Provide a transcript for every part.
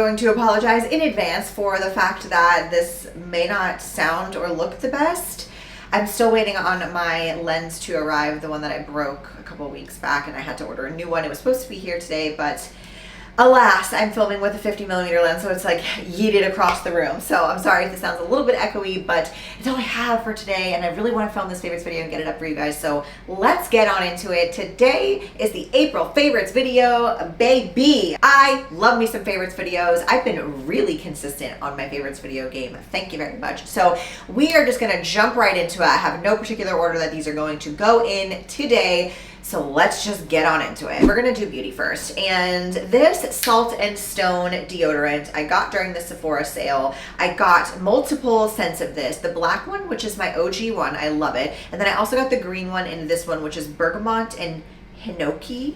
going to apologize in advance for the fact that this may not sound or look the best. I'm still waiting on my lens to arrive, the one that I broke a couple weeks back, and I had to order a new one. It was supposed to be here today, but alas, I'm filming with a 50mm lens, so it's like yeeted across the room. So I'm sorry if this sounds a little bit echoey, but it's all I have for today, and I really want to film this favorites video and get it up for you guys. So let's get on into it. Today is the April favorites video, baby. I love me some favorites videos. I've been really consistent on my favorites video game. Thank you very much. So we are just gonna jump right into it. I have no particular order that these are going to go in today. So let's just get on into it. We're gonna do beauty first. And this Salt and Stone deodorant I got during the Sephora sale. I got multiple scents of this. The black one, which is my OG one, I love it. And then I also got the green one in this one, which is bergamot and hinoki.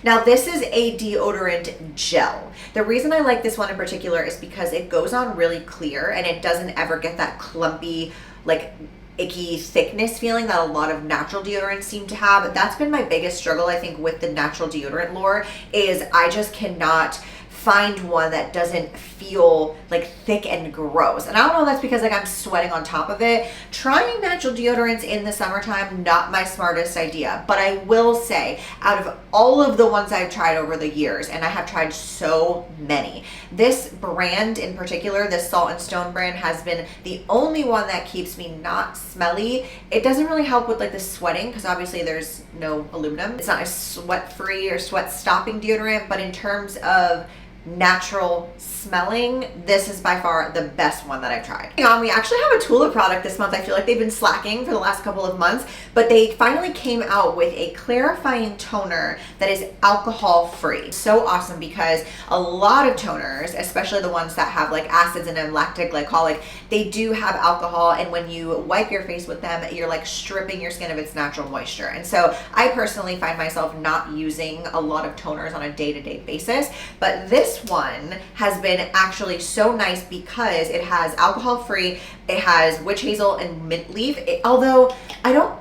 Now this is a deodorant gel. The reason I like this one in particular is because it goes on really clear and it doesn't ever get that clumpy, like icky thickness feeling that a lot of natural deodorants seem to have. That's been my biggest struggle, I think, with the natural deodorant lore, is I just cannot find one that doesn't feel like thick and gross. And I don't know if that's because like I'm sweating on top of it. Trying natural deodorants in the summertime, not my smartest idea. But I will say, out of all of the ones I've tried over the years, and I have tried so many, this brand in particular, this Salt and Stone brand, has been the only one that keeps me not smelly. It doesn't really help with like the sweating, because obviously there's no aluminum. It's not a sweat-free or sweat-stopping deodorant, but in terms of natural smelling, this is by far the best one that I've tried. We actually have a Tula product this month. I feel like they've been slacking for the last couple of months, but they finally came out with a clarifying toner that is alcohol free. So awesome, because a lot of toners, especially the ones that have like acids in them, lactic, glycolic, they do have alcohol, and when you wipe your face with them, you're like stripping your skin of its natural moisture. And so I personally find myself not using a lot of toners on a day-to-day basis, but this one has been actually so nice because it has alcohol free, it has witch hazel and mint leaf. Although I don't,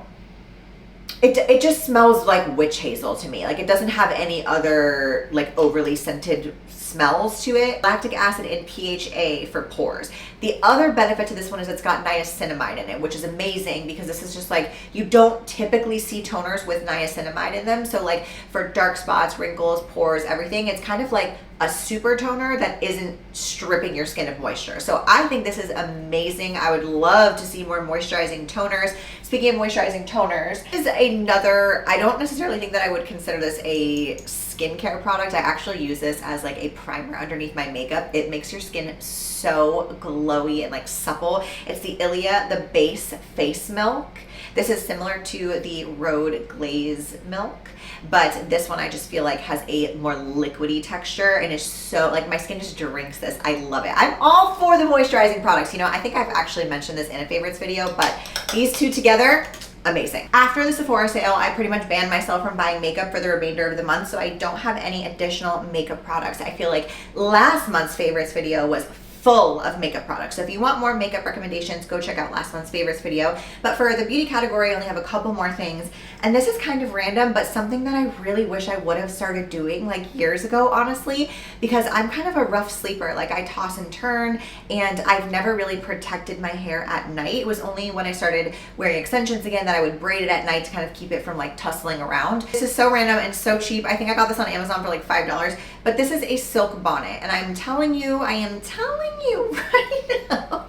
it just smells like witch hazel to me. Like it doesn't have any other like overly scented smells to it. Lactic acid and PHA for pores. The other benefit to this one is it's got niacinamide in it, which is amazing because this is just like, you don't typically see toners with niacinamide in them. So like for dark spots, wrinkles, pores, everything, it's kind of like a super toner that isn't stripping your skin of moisture. So I think this is amazing. I would love to see more moisturizing toners. Speaking of moisturizing toners, this is another, I don't necessarily think that I would consider this a skincare product. I actually use this as like a primer underneath my makeup. It makes your skin so glowy and like supple. It's the Ilia, the base face milk. This is similar to the Rhode Glaze milk, but this one I just feel like has a more liquidy texture and is so, like my skin just drinks this. I love it. I'm all for the moisturizing products. You know, I think I've actually mentioned this in a favorites video, but these two together, amazing. After the Sephora sale, I pretty much banned myself from buying makeup for the remainder of the month, so I don't have any additional makeup products. I feel like last month's favorites video was full of makeup products. So if you want more makeup recommendations, go check out last month's favorites video. But for the beauty category, I only have a couple more things. And this is kind of random, but something that I really wish I would have started doing like years ago, honestly, because I'm kind of a rough sleeper. Like I toss and turn, and I've never really protected my hair at night. It was only when I started wearing extensions again that I would braid it at night to kind of keep it from like tussling around. This is so random and so cheap. I think I got this on Amazon for like $5, but this is a silk bonnet. And I'm telling you, I am telling you right now,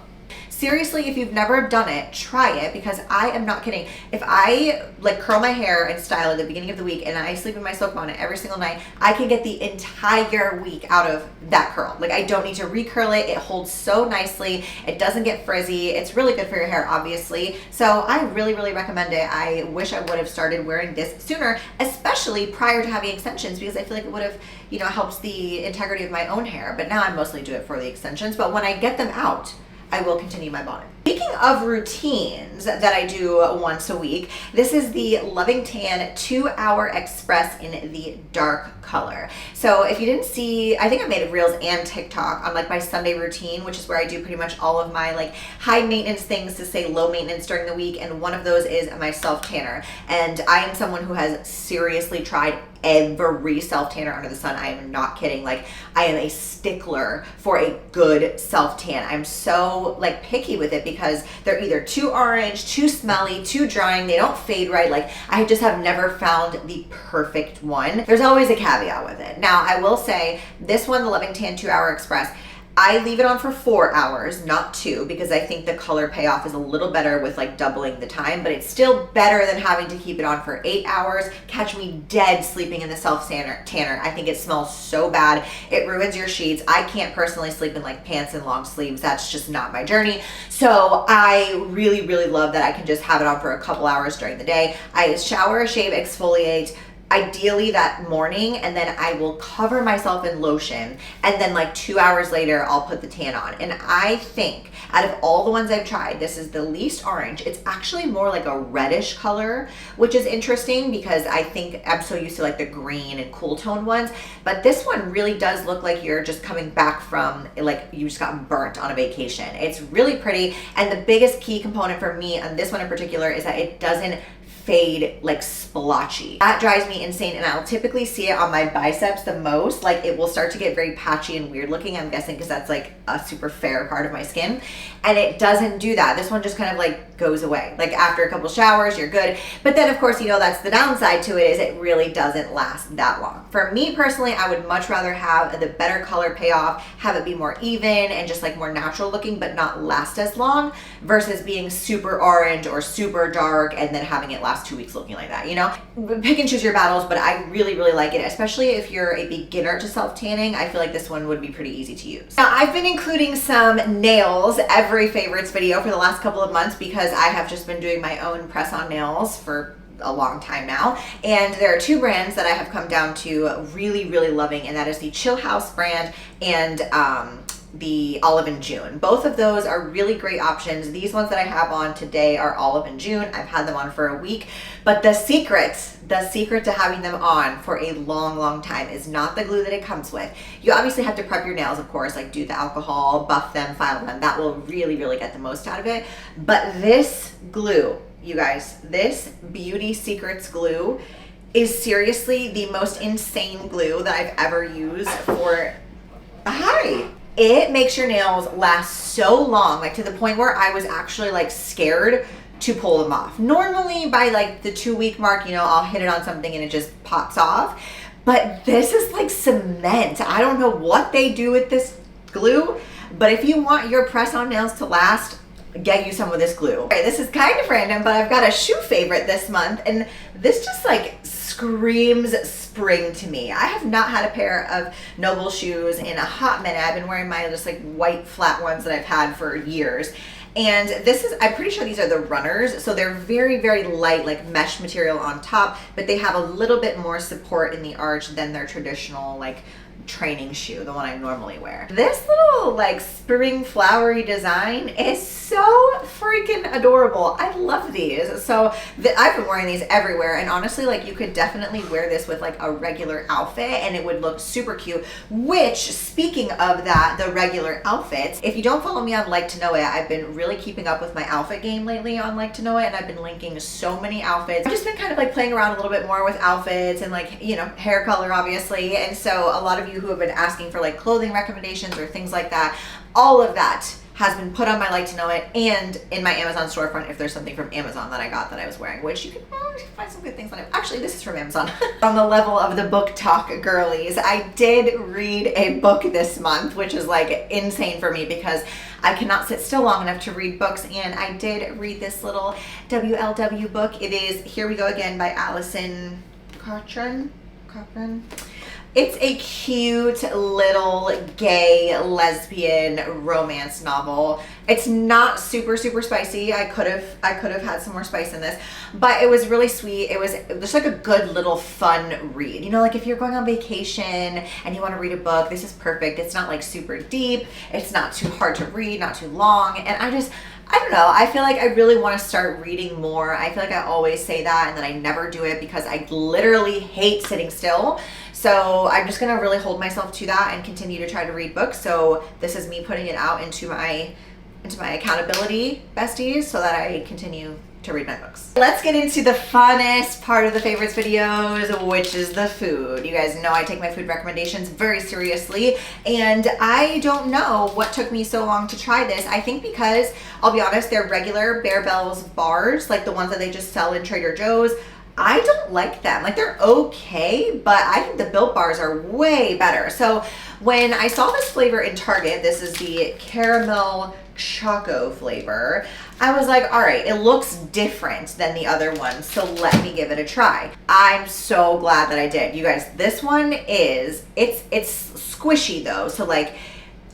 seriously, if you've never done it, try it, because I am not kidding. If I like curl my hair and style at the beginning of the week and I sleep in my silk bonnet every single night, I can get the entire week out of that curl. Like I don't need to recurl it. It holds so nicely. It doesn't get frizzy. It's really good for your hair, obviously. So I really, really recommend it. I wish I would have started wearing this sooner, especially prior to having extensions, because I feel like it would have, you know, helps the integrity of my own hair. But now I mostly do it for the extensions. But when I get them out, I will continue my bonnet. Speaking of routines that I do once a week, this is the Loving Tan 2-Hour Express in the dark color. So if you didn't see, I think I made reels and TikTok on like my Sunday routine, which is where I do pretty much all of my like high maintenance things to say low maintenance during the week. And one of those is my self tanner. And I am someone who has seriously tried every self tanner under the sun. I am not kidding. Like, I am a stickler for a good self tan. I'm so like picky with it because they're either too orange, too smelly, too drying. They don't fade right. Like, I just have never found the perfect one. There's always a caveat with it. Now, I will say this one, the Loving Tan 2-Hour Express, I leave it on for 4 hours, not 2, because I think the color payoff is a little better with like doubling the time, but it's still better than having to keep it on for 8 hours. Catch me dead sleeping in the self tanner. I think it smells so bad. It ruins your sheets. I can't personally sleep in like pants and long sleeves. That's just not my journey. So I really, really love that I can just have it on for a couple hours during the day. I shower, shave, exfoliate, ideally that morning, and then I will cover myself in lotion, and then like 2 hours later I'll put the tan on. And I think out of all the ones I've tried, this is the least orange. It's actually more like a reddish color, which is interesting because I think I'm so used to like the green and cool tone ones, but this one really does look like you're just coming back from like you just got burnt on a vacation. It's really pretty, and the biggest key component for me on this one in particular is that it doesn't fade like splotchy. That drives me insane, and I'll typically see it on my biceps the most. Like, it will start to get very patchy and weird looking, I'm guessing because that's like a super fair part of my skin, and it doesn't do that. This one just kind of like goes away. Like, after a couple showers you're good, but then of course, you know, that's the downside to it, is it really doesn't last that long. For me personally, I would much rather have the better color payoff, have it be more even and just like more natural looking, but not last as long, versus being super orange or super dark and then having it last 2 weeks looking like that, you know? Pick and choose your battles, but I really, really like it, especially if you're a beginner to self-tanning. I feel like this one would be pretty easy to use. Now, I've been including some nails every favorites video for the last couple of months because I have just been doing my own press-on nails for a long time now, and there are 2 brands that I have come down to really, really loving, and that is the Chill House brand and the Olive and June. Both of those are really great options. These ones that I have on today are Olive and June. I've had them on for a week, but the secret to having them on for a long, long time is not the glue that it comes with. You obviously have to prep your nails, of course, like do the alcohol, buff them, file them. That will really, really get the most out of it. But this glue, you guys, this Beauty Secrets glue is seriously the most insane glue that I've ever used for, it makes your nails last so long, like to the point where I was actually like scared to pull them off. Normally by like the 2-week mark, you know, I'll hit it on something and it just pops off. But this is like cement. I don't know what they do with this glue, but if you want your press-on nails to last, get you some of this glue. Okay, this is kind of random, but I've got a shoe favorite this month, and this just like screams spring to me. I have not had a pair of Noble shoes in a hot minute. I've been wearing my just like white flat ones that I've had for years. And this is, I'm pretty sure these are the runners. So they're very, very light, like mesh material on top, but they have a little bit more support in the arch than their traditional like training shoe, the one I normally wear. This little like spring flowery design is so freaking adorable. I love these. So I've been wearing these everywhere, and honestly, like, you could definitely wear this with like a regular outfit and it would look super cute. Which, speaking of that, the regular outfits, if you don't follow me on Like to Know It, I've been really keeping up with my outfit game lately on Like to Know It, and I've been linking so many outfits. I've just been kind of like playing around a little bit more with outfits and like, you know, hair color obviously. And so a lot of you who have been asking for like clothing recommendations or things like that, all of that has been put on my Like to Know It and in my Amazon storefront if there's something from Amazon that I got that I was wearing, which you can find some good things on it. Actually, this is from Amazon. On the level of the book talk girlies, I did read a book this month, which is like insane for me because I cannot sit still long enough to read books, and I did read this little WLW book. It is Here We Go Again by Allison Cochran. It's a cute little gay lesbian romance novel. It's not super spicy. I could have had some more spice in this, but it was really sweet. It was just like a good little fun read. You know, like if you're going on vacation and you want to read a book, this is perfect. It's not like super deep. It's not too hard to read, not too long. And I don't know. I feel like I really want to start reading more. I feel like I always say that and then I never do it because I literally hate sitting still. So I'm just going to really hold myself to that and continue to try to read books. So this is me putting it out into my accountability besties so that I continue to read my books. Let's get into the funnest part of the favorites videos, which is the food. You guys know I take my food recommendations very seriously, and I don't know what took me so long to try this. I think because, I'll be honest, they're regular Bear Bells bars, like the ones that they just sell in Trader Joe's. I don't like them. Like, they're okay, but I think the Built bars are way better. So when I saw this flavor in Target, this is the caramel choco flavor, I was like, all right, it looks different than the other ones, so let me give it a try. I'm so glad that I did. You guys, this one it's squishy though, so like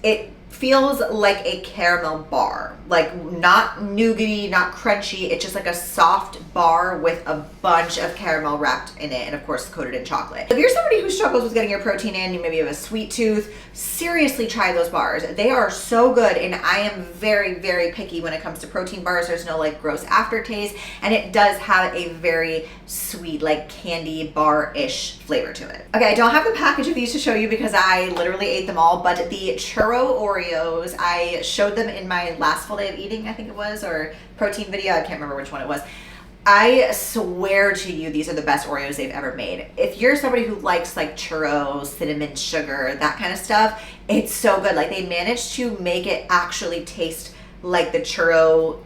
it feels like a caramel bar, like not nougaty, not crunchy. It's just like a soft bar with a bunch of caramel wrapped in it and of course coated in chocolate. If you're somebody who struggles with getting your protein in, you maybe have a sweet tooth, seriously try those bars. They are so good, and I am very picky when it comes to protein bars. There's no like gross aftertaste, and it does have a very sweet like candy bar-ish flavor to it. Okay, I don't have the package of these to show you because I literally ate them all, but the churro Oreos, I showed them in my last full day of eating, I think it was, or protein video, I can't remember which one it was. I swear to you, these are the best Oreos they've ever made. If you're somebody who likes like churros, cinnamon sugar, that kind of stuff, it's so good. Like, they managed to make it actually taste like the churro,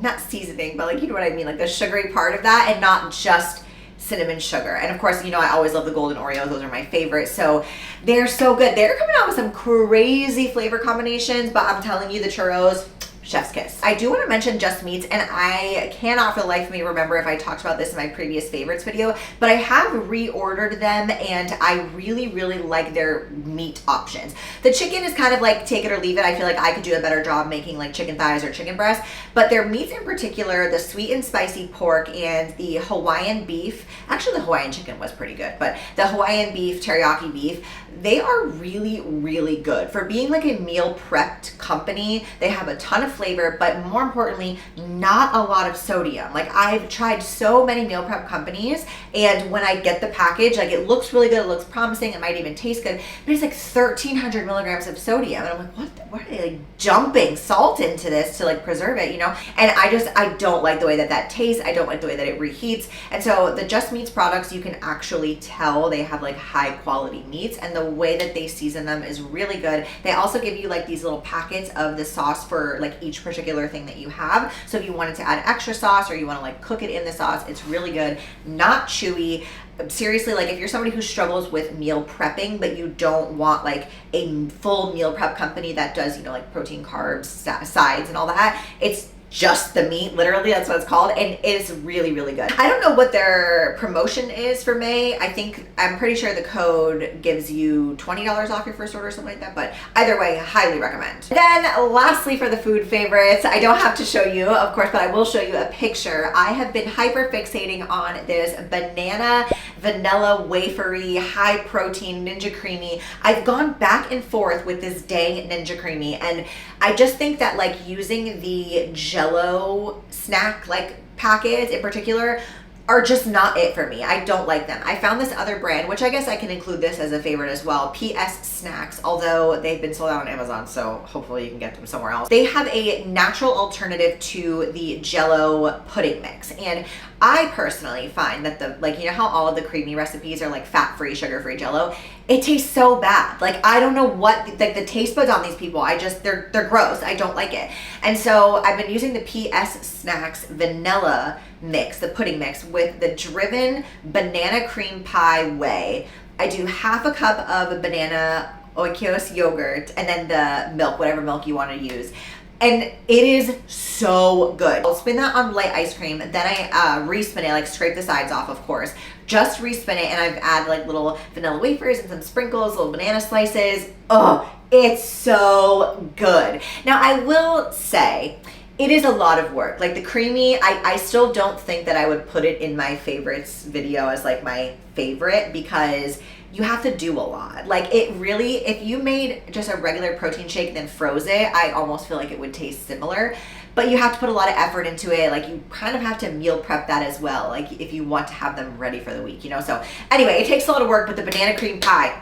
not seasoning, but like, you know what I mean, like the sugary part of that, and not just cinnamon sugar. And of course, you know, I always love the golden Oreos. Those are my favorite. So they're so good. They're coming out with some crazy flavor combinations, but I'm telling you, the churros, chef's kiss. I do want to mention Just Meats, and I cannot for the life of me remember if I talked about this in my previous favorites video, but I have reordered them and I really like their meat options. The chicken is kind of like take it or leave it. I feel like I could do a better job making like chicken thighs or chicken breasts, but their meats in particular, the sweet and spicy pork and the Hawaiian beef, actually the Hawaiian chicken was pretty good, but the Hawaiian beef, teriyaki beef, they are really good. For being like a meal prepped company, they have a ton of flavor, but more importantly, not a lot of sodium. Like, I've tried so many meal prep companies, and when I get the package, like, it looks really good, it looks promising, it might even taste good, but it's like 1,300 milligrams of sodium, and I'm like, what are they like dumping salt into this to like preserve it, you know? And I don't like the way that tastes. I don't like the way that it reheats. And so the Just Meats products, you can actually tell they have like high quality meats, and the way that they season them is really good. They also give you like these little packets of the sauce for like each particular thing that you have. So if you wanted to add extra sauce or you want to like cook it in the sauce, it's really good, not chewy. Seriously, like if you're somebody who struggles with meal prepping, but you don't want like a full meal prep company that does, you know, like protein, carbs, sides and all that, it's just the meat, literally, that's what it's called, and it is really good. I don't know what their promotion is for May. I'm pretty sure the code gives you $20 off your first order or something like that, but either way, highly recommend. Then lastly, for the food favorites, I don't have to show you, of course, but I will show you a picture. I have been hyper fixating on this banana vanilla wafery high protein Ninja Creamy. I've gone back and forth with this dang Ninja Creamy, and I just think that like using the Jello snack like packets in particular are just not it for me. I don't like them. I found this other brand, which I guess I can include this as a favorite as well, PS Snacks, although they've been sold out on Amazon, so hopefully you can get them somewhere else. They have a natural alternative to the Jello pudding mix, and I personally find that the, like, you know how all of the creamy recipes are like fat-free, sugar-free Jello? It tastes so bad. Like, I don't know what, like the taste buds on these people, they're gross. I don't like it. And so I've been using the PS Snacks vanilla mix, the pudding mix, with the Driven banana cream pie whey. I do half a cup of banana oikos yogurt and then the milk, whatever milk you want to use. And it is so good. I'll spin that on light ice cream, then I respin it, like scrape the sides off, of course. Just respin it, and I've added like little vanilla wafers and some sprinkles, little banana slices. Oh, it's so good. Now, I will say, it is a lot of work. Like the creamy, I still don't think that I would put it in my favorites video as like my favorite, because you have to do a lot. Like it really, if you made just a regular protein shake then froze it, I almost feel like it would taste similar. But you have to put a lot of effort into it. Like you kind of have to meal prep that as well, like if you want to have them ready for the week, you know? So anyway, it takes a lot of work, but the banana cream pie,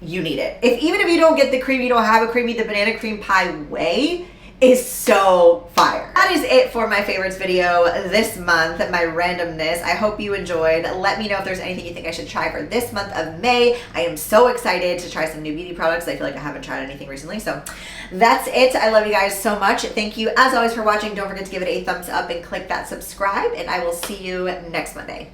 you need it. Even if you don't get the cream, you don't have a creamy, the banana cream pie way is so fire. That is it for my favorites video this month, my randomness. I hope you enjoyed. Let me know if there's anything you think I should try for this month of May. I am so excited to try some new beauty products. I feel like I haven't tried anything recently. So that's it. I love you guys so much. Thank you as always for watching. Don't forget to give it a thumbs up and click that subscribe, and I will see you next Monday.